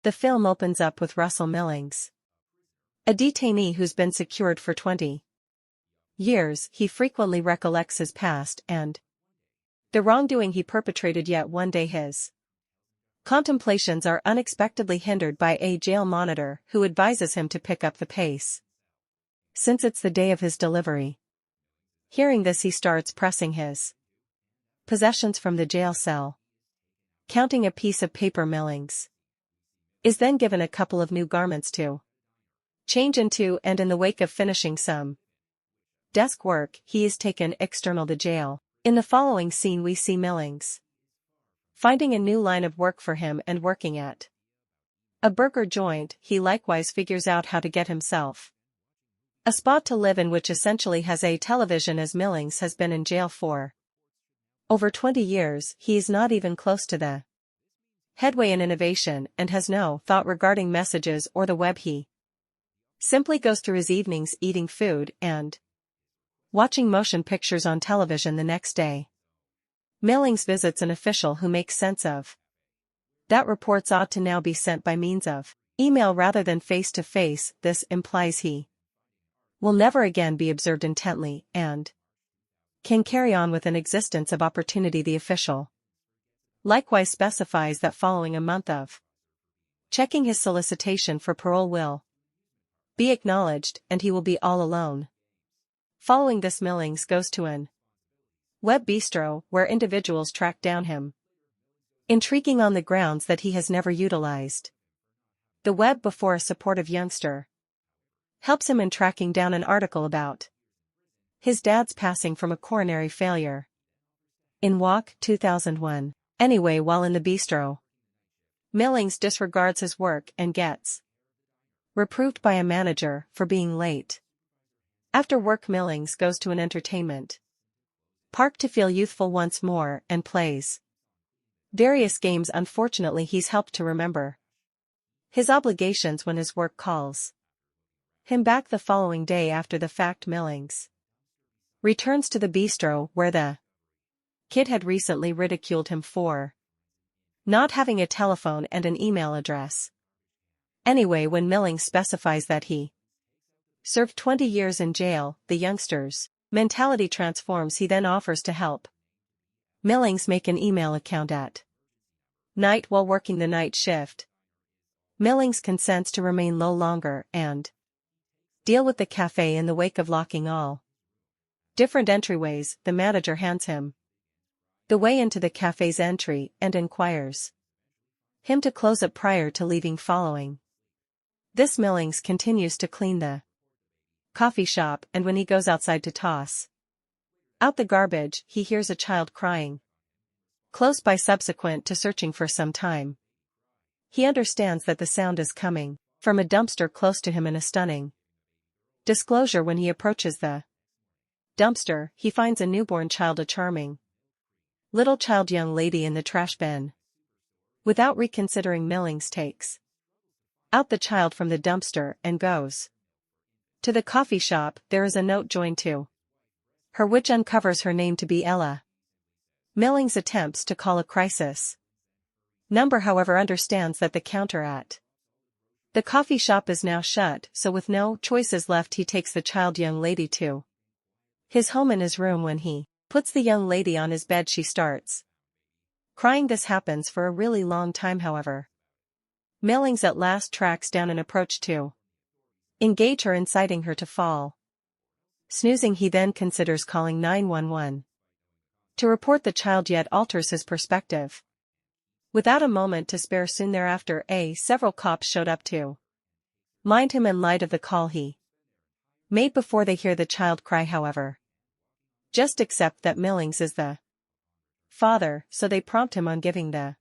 The film opens up with Russell Millings, a detainee who's been secured for 20 years. He frequently recollects his past and the wrongdoing he perpetrated, yet one day his contemplations are unexpectedly hindered by a jail monitor who advises him to pick up the pace, since it's the day of his delivery. Hearing this, he starts pressing his possessions from the jail cell. Counting a piece of paper, Millings is then given a couple of new garments to change into, and in the wake of finishing some desk work, he is taken external to jail. In the following scene we see Millings finding a new line of work for him and working at a burger joint. He likewise figures out how to get himself a spot to live in, which essentially has a television, as Millings has been in jail for over 20 years. He is not even close to the headway in innovation and has no thought regarding messages or the web. He simply goes through his evenings eating food and watching motion pictures on television. The next day, Millings visits an official who makes sense of that reports ought to now be sent by means of email rather than face-to-face. This implies he will never again be observed intently and can carry on with an existence of opportunity. The official likewise specifies that following a month of checking, his solicitation for parole will be acknowledged and he will be all alone. Following this, Millings goes to an web bistro where individuals track down him, intriguing on the grounds that he has never utilized the web before. A supportive youngster helps him in tracking down an article about his dad's passing from a coronary failure in Walk 2001. Anyway, while in the bistro, Millings disregards his work and gets reproved by a manager for being late. After work, Millings goes to an entertainment park to feel youthful once more and plays various games. Unfortunately, he's helped to remember his obligations when his work calls him back. The following day, after the fact, Millings returns to the bistro where the kid had recently ridiculed him for not having a telephone and an email address. Anyway, when Millings specifies that he served 20 years in jail, the youngster's mentality transforms. He then offers to help Millings make an email account at night while working the night shift. Millings consents to remain low longer and deal with the cafe. In the wake of locking all different entryways, the manager hands him the way into the cafe's entry and inquires him to close it prior to leaving. Following this, Millings continues to clean the coffee shop, and when he goes outside to toss out the garbage, he hears a child crying close by. Subsequent to searching for some time, he understands that the sound is coming from a dumpster close to him. In a stunning disclosure, when he approaches the dumpster, he finds a newborn child, a charming little child young lady, in the trash bin. Without reconsidering, Millings takes out the child from the dumpster and goes to the coffee shop. There is a note joined to her which uncovers her name to be Ella. Millings attempts to call a crisis number, however understands that the counter at the coffee shop is now shut, so with no choices left, he takes the child young lady to his home. In his room, when he puts the young lady on his bed, she starts crying. This happens for a really long time. However, Millings at last tracks down an approach to engage her, inciting her to fall. Snoozing, he then considers calling 911 to report the child, yet alters his perspective. Without a moment to spare, soon thereafter several cops showed up to mind him in light of the call he made before they hear the child cry. However, just accept that Millings is the father, so they prompt him on giving the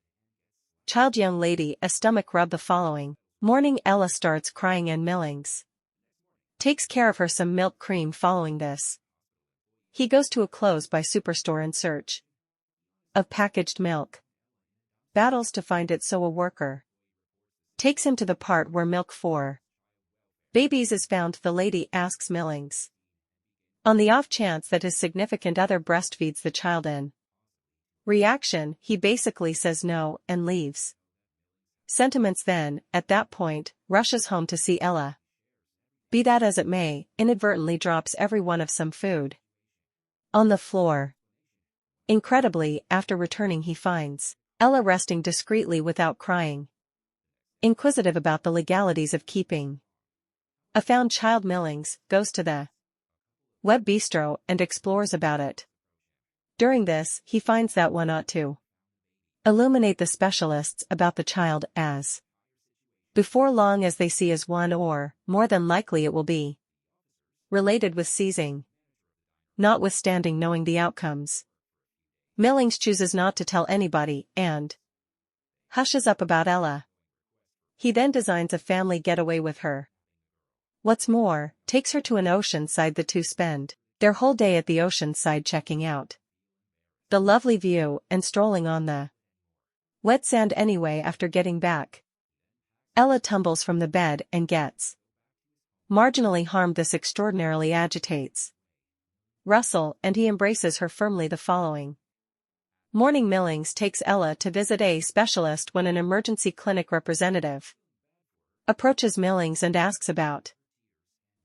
child young lady a stomach rub. The following morning, Ella starts crying and Millings takes care of her some milk cream. Following this, he goes to a close-by superstore in search of packaged milk, battles to find it, so a worker takes him to the part where milk for babies is found. The lady asks Millings on the off chance that his significant other breastfeeds the child. In reaction, he basically says no and leaves. Sentiments then, at that point, rushes home to see Ella. Be that as it may, inadvertently drops every one of some food on the floor. Incredibly, after returning he finds Ella resting discreetly without crying. Inquisitive about the legalities of keeping a found child, Millings goes to the web bistro and explores about it. During this, he finds that one ought to illuminate the specialists about the child as before long as they see as one, or, more than likely it will be related with seizing. Notwithstanding knowing the outcomes, Millings chooses not to tell anybody and hushes up about Ella. He then designs a family getaway with her. What's more, takes her to an ocean side. The two spend their whole day at the ocean side checking out the lovely view and strolling on the wet sand. Anyway, after getting back, Ella tumbles from the bed and gets marginally harmed. This extraordinarily agitates Russell, and he embraces her firmly. The following morning, Millings takes Ella to visit a specialist when an emergency clinic representative approaches Millings and asks about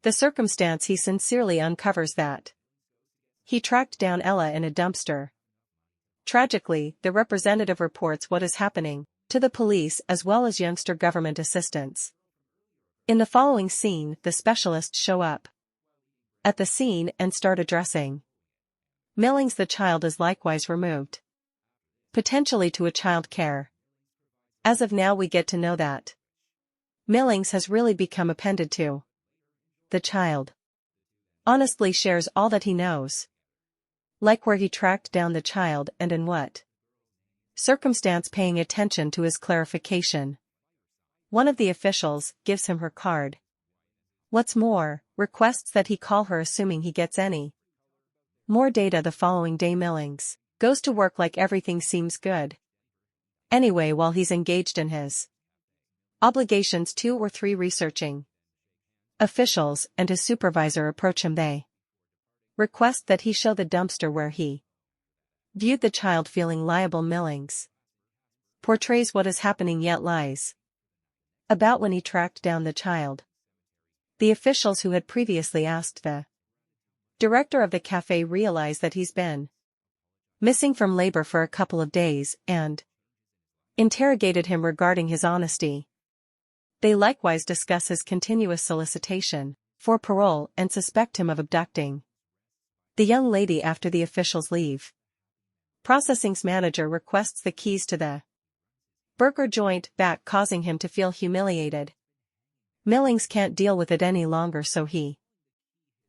the circumstance. He sincerely uncovers that he tracked down Ella in a dumpster. Tragically, the representative reports what is happening to the police as well as youngster government assistants. In the following scene, the specialists show up at the scene and start addressing Millings. The child is likewise removed, potentially to a child care. As of now, we get to know that Millings has really become appended to the child. Honestly shares all that he knows, like where he tracked down the child and in what circumstance, paying attention to his clarification. One of the officials gives him her card. What's more, requests that he call her assuming he gets any more data. The following day, Millings goes to work like everything seems good. Anyway, while he's engaged in his obligations, 2 or 3 researching officials and his supervisor approach him. They request that he show the dumpster where he viewed the child. Feeling liable, Millings portrays what is happening yet lies about when he tracked down the child. The officials who had previously asked the director of the cafe realize that he's been missing from labor for a couple of days and interrogated him regarding his honesty. They likewise discuss his continuous solicitation for parole and suspect him of abducting the young lady after the officials leave. Processing's manager requests the keys to the burger joint back, causing him to feel humiliated. Millings can't deal with it any longer, so he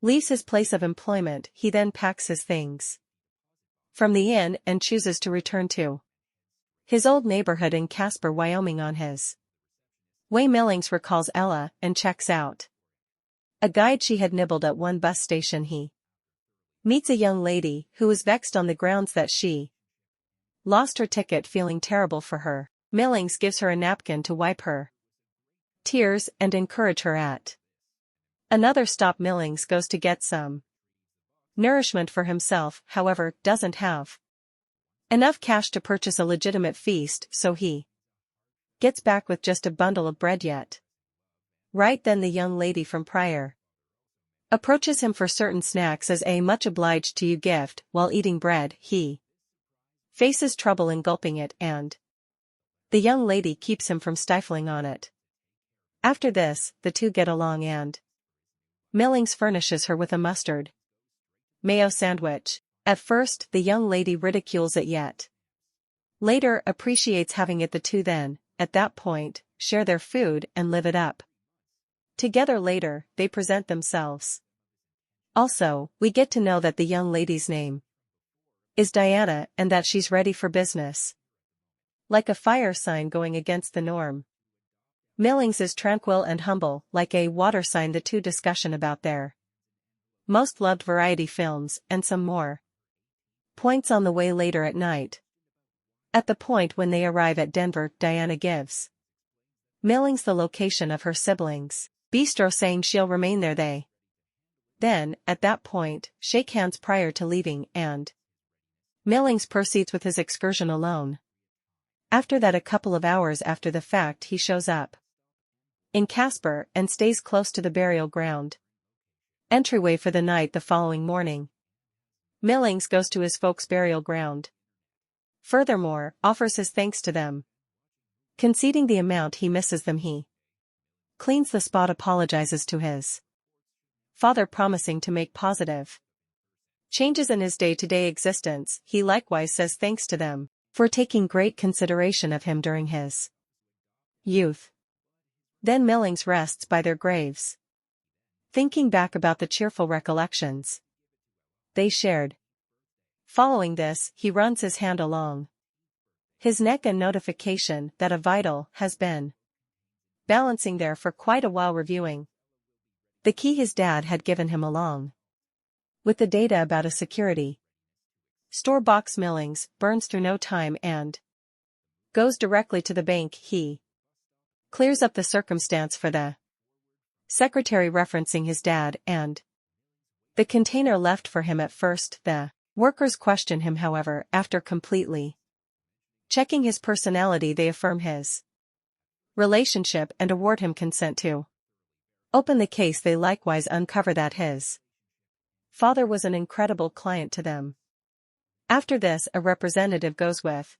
leaves his place of employment. He then packs his things from the inn and chooses to return to his old neighborhood in Casper, Wyoming. On his way, Millings recalls Ella and checks out a guide she had nibbled at one bus station. He meets a young lady who is vexed on the grounds that she lost her ticket. Feeling terrible for her, Millings gives her a napkin to wipe her tears and encourage her at another stop. Millings goes to get some nourishment for himself, however, doesn't have enough cash to purchase a legitimate feast, so he gets back with just a bundle of bread. Yet right then, the young lady from prior approaches him for certain snacks as a much obliged to you gift. While eating bread, he faces trouble in gulping it, and the young lady keeps him from stifling on it. After this, the two get along, and Millings furnishes her with a mustard mayo sandwich. At first, the young lady ridicules it, yet later appreciates having it. The two then, at that point, share their food and live it up together. Later, they present themselves. Also, we get to know that the young lady's name is Diana and that she's ready for business. Like a fire sign going against the norm, Millings is tranquil and humble, like a water sign. The two discussion about their most loved variety films and some more points on the way. Later at night, at the point when they arrive at Denver, Diana gives Millings the location of her siblings' bistro, saying she'll remain there. They then, at that point, shake hands prior to leaving, and Millings proceeds with his excursion alone. After that, a couple of hours after the fact, he shows up in Casper and stays close to the burial ground. Entryway for the night. The following morning, Millings goes to his folks' burial ground. Furthermore, offers his thanks to them. Conceding the amount he misses them, he cleans the spot, apologizes to his father, promising to make positive changes in his day-to-day existence. He likewise says thanks to them for taking great consideration of him during his youth. Then Millings rests by their graves, thinking back about the cheerful recollections they shared. Following this, he runs his hand along his neck, a notification that a vital has been balancing there for quite a while, reviewing the key his dad had given him along with the data about a security store box. Millings burns through no time and goes directly to the bank. He clears up the circumstance for the secretary, referencing his dad and the container left for him. At first, the workers question him, however, after completely checking his personality, they affirm his relationship and award him consent to open the case. They likewise uncover that his father was an incredible client to them. After this, a representative goes with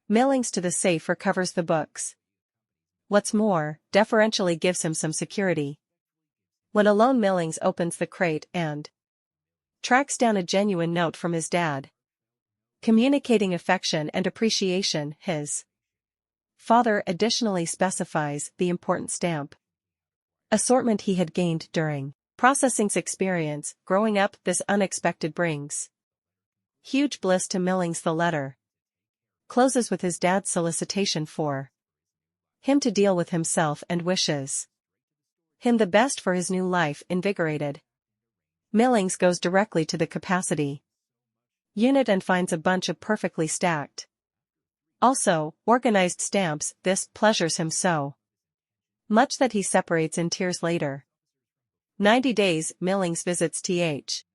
Millings to the safe, recovers the books. What's more, deferentially gives him some security. When alone, Millings opens the crate and tracks down a genuine note from his dad, communicating affection and appreciation. His father additionally specifies the important stamp assortment he had gained during processing's experience growing up. This unexpected brings huge bliss to Millings. The letter closes with his dad's solicitation for him to deal with himself and wishes him the best for his new life. Invigorated, Millings goes directly to the capacity unit and finds a bunch of perfectly stacked, also organized stamps. This pleasures him so much that he separates in tears. Later, 90 days, Millings visits Th.